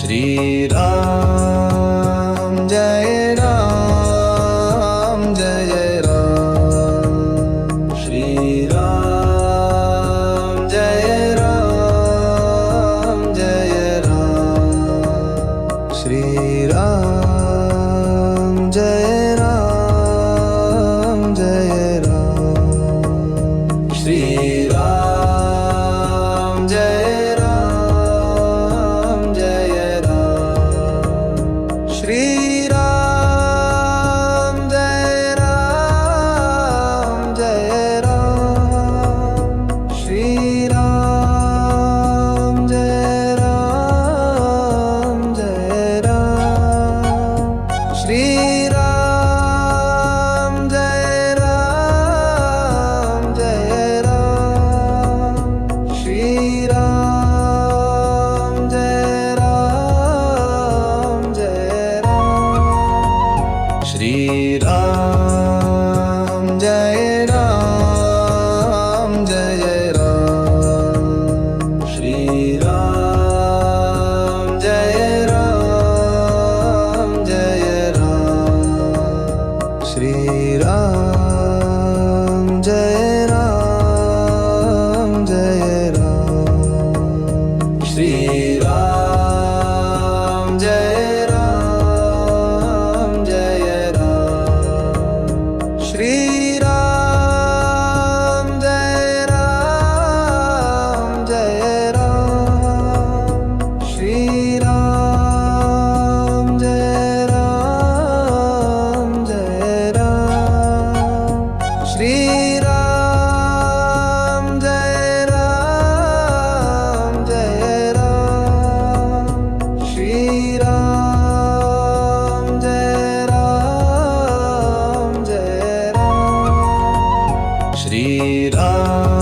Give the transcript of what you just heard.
Shri Ram Jai Ram Jai Ram. Shri Ram Jai Ram Jai Ram. Shri Ram Jai Ram Jai Ram. Shri Ram Jai Ram Jai Ram. Shri Ram Jai Ram Jai Ram. Shri Ram Jai Ram Jai Ram. Shri Ram Jai Ram Jai Ram. Shri Ram Jai Ram Jai Ram. Shri Ram Jai Ram Jai Ram. Shri Ram Jai Ram Jai Ram. Shri Ram Jai Ram Jai Ram. Shri Ram Jai Ram Jai Ram. Shri Ram Jai Ram Jai Ram. Shri Ram Jai Ram Jai Ram. Shri Ram Jai Ram Jai Ram. Shri Ram Jai Ram Jai Ram. Shri Ram